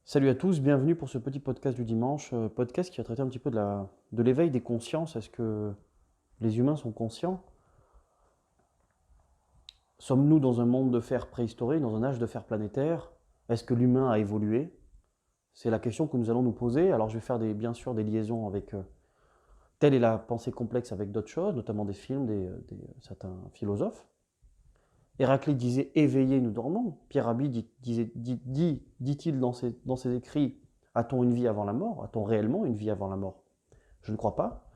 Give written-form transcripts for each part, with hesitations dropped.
Salut à tous, bienvenue pour ce petit podcast du dimanche, podcast qui va traiter un petit peu de l'éveil des consciences. Est-ce que les humains sont conscients? Sommes-nous dans un monde de fer préhistorique, dans un âge de fer planétaire? Est-ce que l'humain a évolué? C'est la question que nous allons nous poser. Alors je vais faire bien sûr des liaisons avec telle est la pensée complexe avec d'autres choses, notamment des films, certains philosophes. Héraclite disait éveillés, nous dormons. Pierre Rabhi dit-il dans ses écrits, a-t-on une vie avant la mort? A-t-on réellement une vie avant la mort? Je ne crois pas.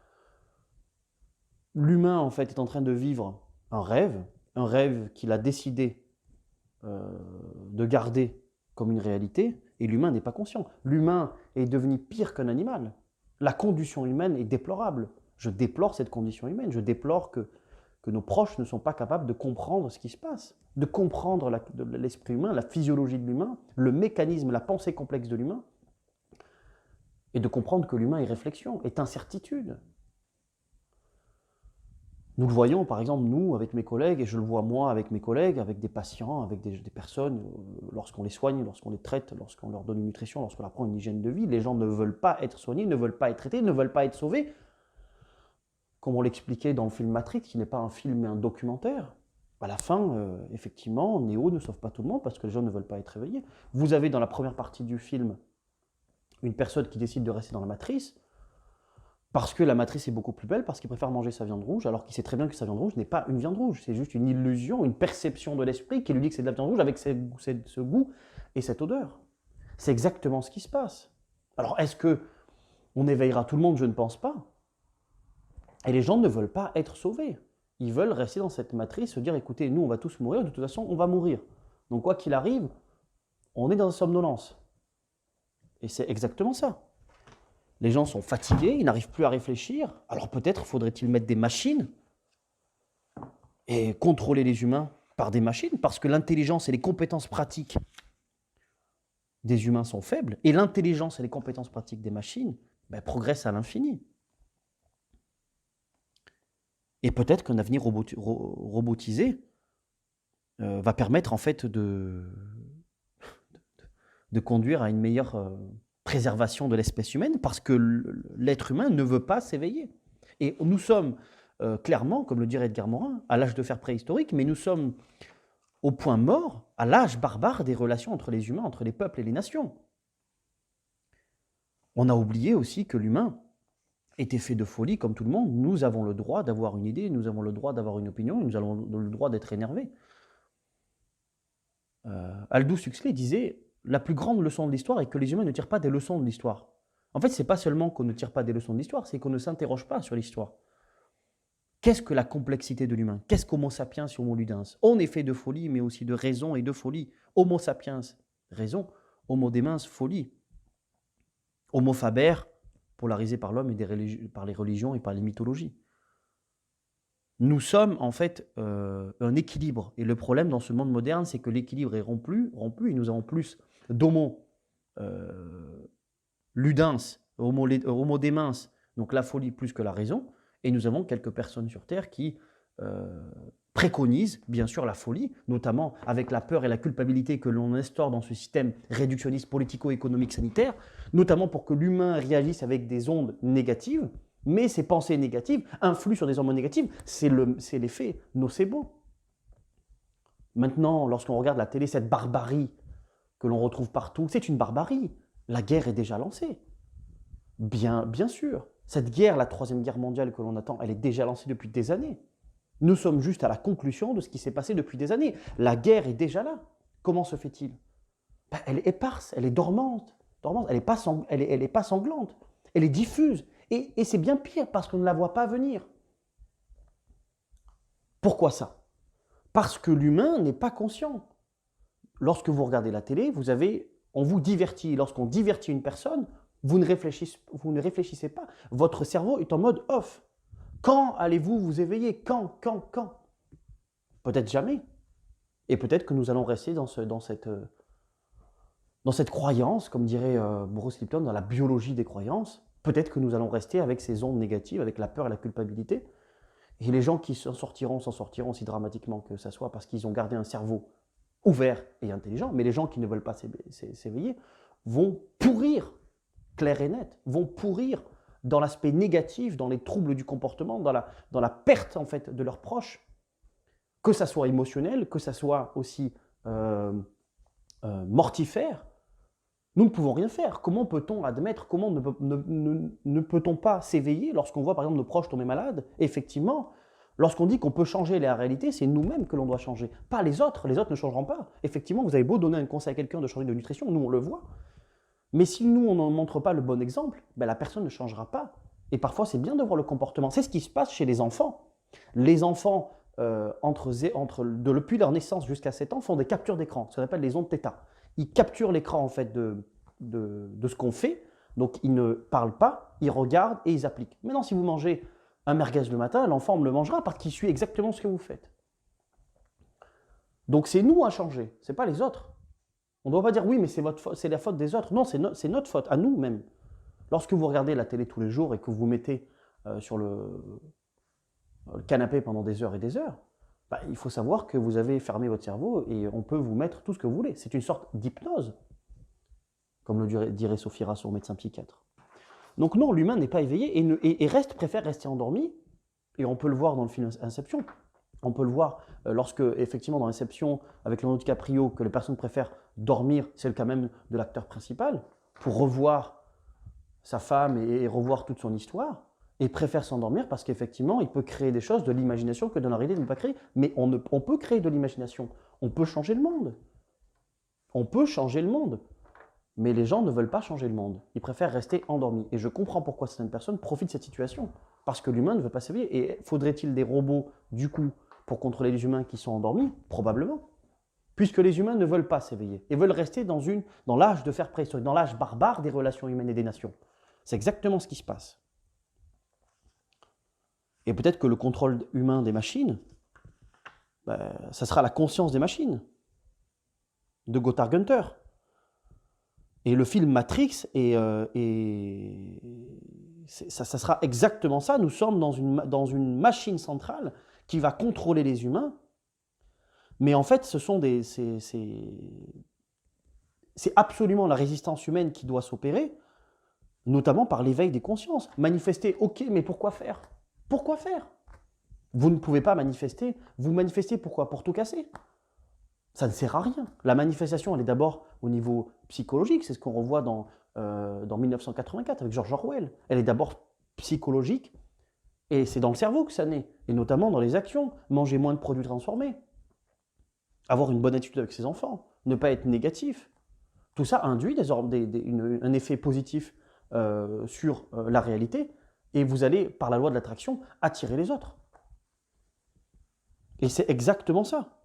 L'humain, en fait, est en train de vivre un rêve qu'il a décidé de garder comme une réalité, et l'humain n'est pas conscient. L'humain est devenu pire qu'un animal. La condition humaine est déplorable. Je déplore cette condition humaine. Je déplore que nos proches ne sont pas capables de comprendre ce qui se passe, de comprendre l'esprit humain, la physiologie de l'humain, le mécanisme, la pensée complexe de l'humain, et de comprendre que l'humain est réflexion, est incertitude. Nous le voyons, par exemple, nous, avec mes collègues, et je le vois moi avec mes collègues, avec des patients, avec des personnes, lorsqu'on les soigne, lorsqu'on les traite, lorsqu'on leur donne une nutrition, lorsqu'on leur apprend une hygiène de vie, les gens ne veulent pas être soignés, ne veulent pas être traités, ne veulent pas être sauvés. Comme on l'expliquait dans le film Matrix, qui n'est pas un film mais un documentaire, à la fin, effectivement, Néo ne sauve pas tout le monde parce que les gens ne veulent pas être réveillés. Vous avez dans la première partie du film une personne qui décide de rester dans la matrice, parce que la matrice est beaucoup plus belle, parce qu'il préfère manger sa viande rouge, alors qu'il sait très bien que sa viande rouge n'est pas une viande rouge, c'est juste une illusion, une perception de l'esprit qui lui dit que c'est de la viande rouge avec ce goût et cette odeur. C'est exactement ce qui se passe. Alors, est-ce qu'on éveillera tout le monde? Je ne pense pas. Et les gens ne veulent pas être sauvés. Ils veulent rester dans cette matrice, se dire, écoutez, nous, on va tous mourir, de toute façon, on va mourir. Donc, quoi qu'il arrive, on est dans une somnolence. Et c'est exactement ça. Les gens sont fatigués, ils n'arrivent plus à réfléchir. Alors peut-être faudrait-il mettre des machines et contrôler les humains par des machines, parce que l'intelligence et les compétences pratiques des humains sont faibles, et l'intelligence et les compétences pratiques des machines progressent à l'infini. Et peut-être qu'un avenir robotisé va permettre en fait de conduire à une meilleure préservation de l'espèce humaine, parce que l'être humain ne veut pas s'éveiller. Et nous sommes clairement, comme le dirait Edgar Morin, à l'âge de fer préhistorique, mais nous sommes au point mort, à l'âge barbare des relations entre les humains, entre les peuples et les nations. On a oublié aussi que l'humain était fait de folie comme tout le monde. Nous avons le droit d'avoir une idée, nous avons le droit d'avoir une opinion, nous avons le droit d'être énervés. Aldous Huxley disait « La plus grande leçon de l'histoire est que les humains ne tirent pas des leçons de l'histoire. » En fait, ce n'est pas seulement qu'on ne tire pas des leçons de l'histoire, c'est qu'on ne s'interroge pas sur l'histoire. Qu'est-ce que la complexité de l'humain? Qu'est-ce qu'Homo sapiens et Homo ludens? On est fait de folie, mais aussi de raison et de folie. Homo sapiens, raison. Homo demens, folie. Homo faber, polarisé par l'homme et par les religions et par les mythologies. Nous sommes en fait un équilibre. Et le problème dans ce monde moderne, c'est que l'équilibre est rompu, et nous avons plus d'homo ludens, homo demens, donc la folie plus que la raison, et nous avons quelques personnes sur Terre qui préconisent bien sûr la folie, notamment avec la peur et la culpabilité que l'on instaure dans ce système réductionniste politico-économique sanitaire, notamment pour que l'humain réagisse avec des ondes négatives, mais ces pensées négatives influent sur des hormones négatives, c'est l'effet nocebo. Maintenant, lorsqu'on regarde la télé, cette barbarie que l'on retrouve partout, c'est une barbarie. La guerre est déjà lancée. Bien sûr. Cette guerre, la troisième guerre mondiale que l'on attend, elle est déjà lancée depuis des années. Nous sommes juste à la conclusion de ce qui s'est passé depuis des années. La guerre est déjà là. Comment se fait-il? Elle est éparse, elle est dormante. Elle n'est pas sanglante. Elle est diffuse. Et c'est bien pire parce qu'on ne la voit pas venir. Pourquoi ça? Parce que l'humain n'est pas conscient. Lorsque vous regardez la télé, on vous divertit. Lorsqu'on divertit une personne, vous ne réfléchissez pas. Votre cerveau est en mode off. Quand allez-vous vous éveiller? Quand? Peut-être jamais. Et peut-être que nous allons rester dans cette croyance, comme dirait Bruce Lipton, dans la biologie des croyances. Peut-être que nous allons rester avec ces ondes négatives, avec la peur et la culpabilité. Et les gens qui s'en sortiront aussi dramatiquement que ça soit, parce qu'ils ont gardé un cerveau ouvert et intelligent. Mais les gens qui ne veulent pas s'éveiller, vont pourrir, clair et net, vont pourrir dans l'aspect négatif, dans les troubles du comportement, dans la perte en fait de leurs proches, que ça soit émotionnel, que ça soit aussi mortifère. Nous ne pouvons rien faire. Comment peut-on admettre, comment ne peut-on pas s'éveiller lorsqu'on voit par exemple nos proches tomber malades? Effectivement, lorsqu'on dit qu'on peut changer la réalité, c'est nous-mêmes que l'on doit changer, pas les autres ne changeront pas. Effectivement, vous avez beau donner un conseil à quelqu'un de changer de nutrition, nous on le voit, mais si nous on n'en montre pas le bon exemple, ben, la personne ne changera pas. Et parfois c'est bien de voir le comportement. C'est ce qui se passe chez les enfants. Les enfants, depuis leur naissance jusqu'à 7 ans, font des captures d'écran, ce qu'on appelle les ondes θ. Ils capturent l'écran en fait de ce qu'on fait, donc ils ne parlent pas, ils regardent et ils appliquent. Maintenant, si vous mangez un merguez le matin, l'enfant me le mangera parce qu'il suit exactement ce que vous faites. Donc c'est nous à changer, c'est pas les autres. On ne doit pas dire oui, mais c'est la faute des autres. Non, c'est notre faute, à nous même. Lorsque vous regardez la télé tous les jours et que vous vous mettez sur le canapé pendant des heures et des heures, bah, il faut savoir que vous avez fermé votre cerveau et on peut vous mettre tout ce que vous voulez. C'est une sorte d'hypnose, comme le dirait Sophie Rasson, médecin psychiatre. Donc non, l'humain n'est pas éveillé et préfère rester endormi. Et on peut le voir dans le film Inception. On peut le voir lorsque, effectivement, dans Inception, avec Leonardo DiCaprio, que les personnes préfèrent dormir, c'est le cas même de l'acteur principal, pour revoir sa femme et revoir toute son histoire, et préfère s'endormir parce qu'effectivement, il peut créer des choses de l'imagination que dans la réalité, il ne peut pas créer. Mais on peut créer de l'imagination. On peut changer le monde. On peut changer le monde. Mais les gens ne veulent pas changer le monde. Ils préfèrent rester endormis. Et je comprends pourquoi certaines personnes profitent de cette situation. Parce que l'humain ne veut pas s'éveiller. Et faudrait-il des robots, du coup, pour contrôler les humains qui sont endormis? Probablement. Puisque les humains ne veulent pas s'éveiller. Et veulent rester dans l'âge de fer préhistorique, dans l'âge barbare des relations humaines et des nations. C'est exactement ce qui se passe. Et peut-être que le contrôle humain des machines, ça sera la conscience des machines, de Gotthard Günther. Et le film Matrix, ça sera exactement ça. Nous sommes dans une machine centrale qui va contrôler les humains. Mais en fait, c'est absolument la résistance humaine qui doit s'opérer, notamment par l'éveil des consciences. Manifester, ok, mais pourquoi faire? Pourquoi faire? Vous ne pouvez pas manifester. Vous manifestez pourquoi? Pour tout casser. Ça ne sert à rien. La manifestation, elle est d'abord au niveau psychologique. C'est ce qu'on revoit dans 1984 avec George Orwell. Elle est d'abord psychologique et c'est dans le cerveau que ça naît. Et notamment dans les actions. Manger moins de produits transformés. Avoir une bonne attitude avec ses enfants. Ne pas être négatif. Tout ça induit un effet positif sur la réalité. Et vous allez, par la loi de l'attraction, attirer les autres. Et c'est exactement ça.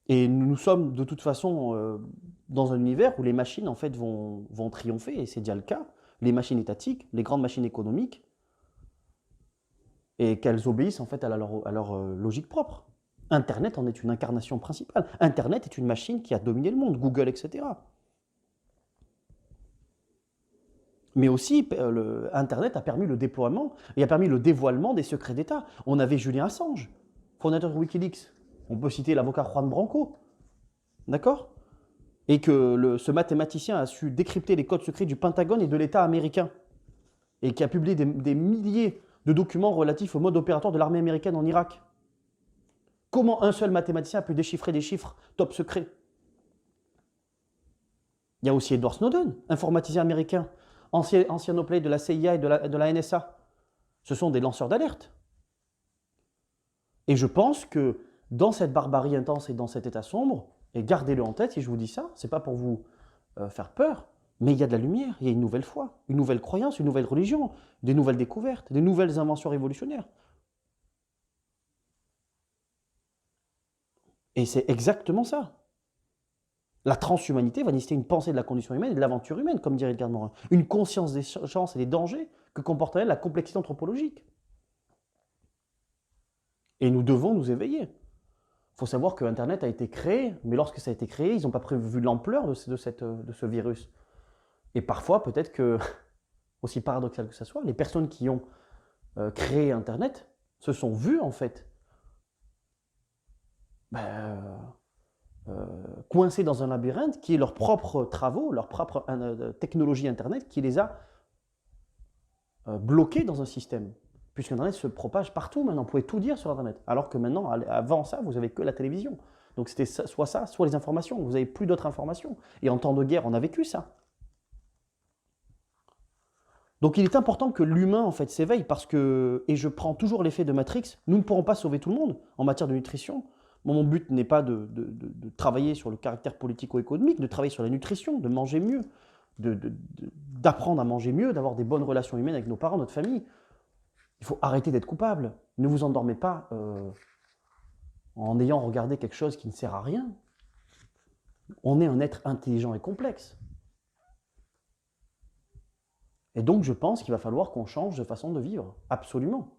Et nous sommes de toute façon dans un univers où les machines en fait vont triompher, et c'est déjà le cas. Les machines étatiques, les grandes machines économiques, et qu'elles obéissent en fait à leur logique propre. Internet en est une incarnation principale. Internet est une machine qui a dominé le monde, Google, etc. Mais aussi, Internet a permis le déploiement et a permis le dévoilement des secrets d'État. On avait Julian Assange, fondateur de Wikileaks. On peut citer l'avocat Juan Branco, d'accord? Et que ce mathématicien a su décrypter les codes secrets du Pentagone et de l'État américain. Et qui a publié des milliers de documents relatifs au mode opératoire de l'armée américaine en Irak. Comment un seul mathématicien a pu déchiffrer des chiffres top secrets? Il y a aussi Edward Snowden, informaticien américain, ancien employé de la CIA et de la NSA. Ce sont des lanceurs d'alerte. Et je pense que dans cette barbarie intense et dans cet état sombre, et gardez-le en tête si je vous dis ça, c'est pas pour vous faire peur, mais il y a de la lumière, il y a une nouvelle foi, une nouvelle croyance, une nouvelle religion, des nouvelles découvertes, des nouvelles inventions révolutionnaires. Et c'est exactement ça. La transhumanité va nécessiter une pensée de la condition humaine et de l'aventure humaine, comme dirait Edgar Morin. Une conscience des chances et des dangers que comporterait la complexité anthropologique. Et nous devons nous éveiller. Il faut savoir que Internet a été créé, mais lorsque ça a été créé, ils n'ont pas prévu l'ampleur de ce virus. Et parfois, peut-être que, aussi paradoxal que ça soit, les personnes qui ont créé Internet se sont vues, en fait, coincés dans un labyrinthe qui est leurs propres travaux, leur propre technologie Internet qui les a bloqués dans un système. Puisque Internet se propage partout maintenant, vous pouvez tout dire sur Internet. Alors que maintenant, avant ça, vous n'avez que la télévision. Donc c'était soit ça, soit les informations. Vous n'avez plus d'autres informations. Et en temps de guerre, on a vécu ça. Donc il est important que l'humain en fait s'éveille parce que, et je prends toujours l'effet de Matrix, nous ne pourrons pas sauver tout le monde en matière de nutrition. Mon but n'est pas de travailler sur le caractère politico-économique, de travailler sur la nutrition, de manger mieux, d'apprendre à manger mieux, d'avoir des bonnes relations humaines avec nos parents, notre famille. Il faut arrêter d'être coupable. Ne vous endormez pas en ayant regardé quelque chose qui ne sert à rien. On est un être intelligent et complexe. Et donc, je pense qu'il va falloir qu'on change de façon de vivre, absolument.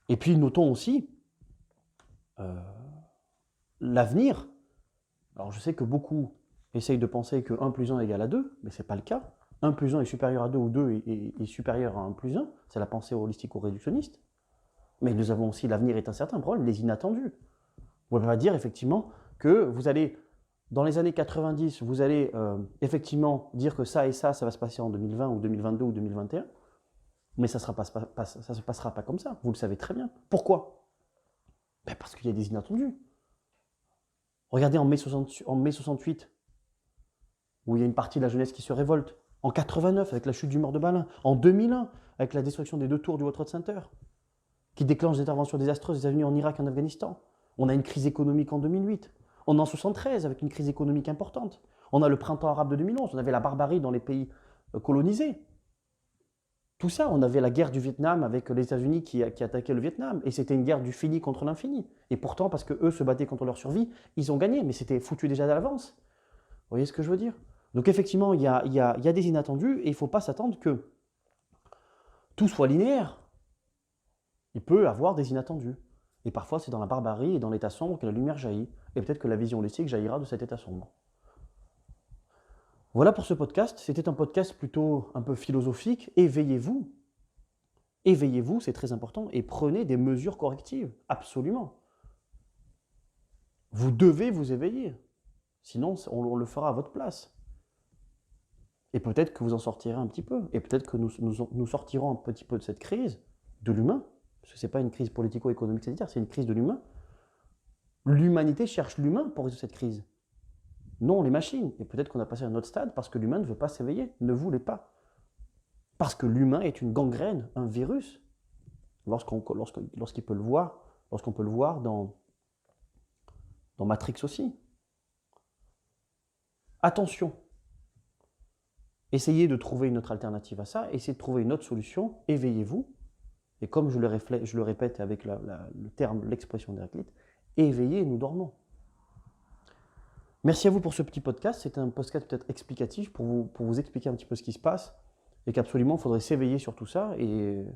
Et puis, notons aussi l'avenir. Alors, je sais que beaucoup essayent de penser que 1 plus 1 égale à 2, mais ce n'est pas le cas. 1 plus 1 est supérieur à 2 ou 2 est supérieur à 1 plus 1. C'est la pensée holistico-réductionniste. Mais nous avons aussi l'avenir est incertain, le problème, les inattendus. On ne peut pas dire effectivement que vous allez, dans les années 90, vous allez effectivement dire que ça et ça va se passer en 2020 ou 2022 ou 2021, mais ça ne se passera pas comme ça, vous le savez très bien. Pourquoi? Ben parce qu'il y a des inattendus. Regardez en mai 68, où il y a une partie de la jeunesse qui se révolte, en 89 avec la chute du mur de Berlin, en 2001 avec la destruction des 2 tours du World Trade Center, qui déclenche des interventions désastreuses des États-Unis en Irak et en Afghanistan. On a une crise économique en 2008. On est en 73 avec une crise économique importante. On a le printemps arabe de 2011. On avait la barbarie dans les pays colonisés. Tout ça, on avait la guerre du Vietnam avec les États-Unis qui attaquaient le Vietnam. Et c'était une guerre du fini contre l'infini. Et pourtant, parce qu'eux se battaient contre leur survie, ils ont gagné. Mais c'était foutu déjà à l'avance. Vous voyez ce que je veux dire? Donc effectivement, il y a des inattendus et il ne faut pas s'attendre que tout soit linéaire. Il peut avoir des inattendus. Et parfois, c'est dans la barbarie et dans l'état sombre que la lumière jaillit. Et peut-être que la vision holistique jaillira de cet état sombre. Voilà pour ce podcast. C'était un podcast plutôt un peu philosophique. Éveillez-vous. Éveillez-vous, c'est très important. Et prenez des mesures correctives. Absolument. Vous devez vous éveiller. Sinon, on le fera à votre place. Et peut-être que vous en sortirez un petit peu. Et peut-être que nous sortirons un petit peu de cette crise de l'humain. Parce que ce n'est pas une crise politico-économique sanitaire, c'est une crise de l'humain. L'humanité cherche l'humain pour résoudre cette crise. Non les machines. Et peut-être qu'on a passé à un autre stade parce que l'humain ne veut pas s'éveiller, ne voulait pas. Parce que l'humain est une gangrène, un virus. Lorsqu'on peut le voir, lorsqu'on peut le voir dans Matrix aussi. Attention. Essayez de trouver une autre alternative à ça, essayez de trouver une autre solution, éveillez-vous. Et comme je le répète avec le terme, l'expression d'Héraclite, éveillez, nous dormons. Merci à vous pour ce petit podcast. C'était un podcast peut-être explicatif pour vous expliquer un petit peu ce qui se passe et qu'absolument, il faudrait s'éveiller sur tout ça et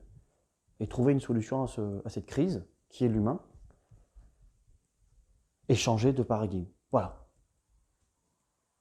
trouver une solution à cette crise qui est l'humain et changer de paradigme. Voilà.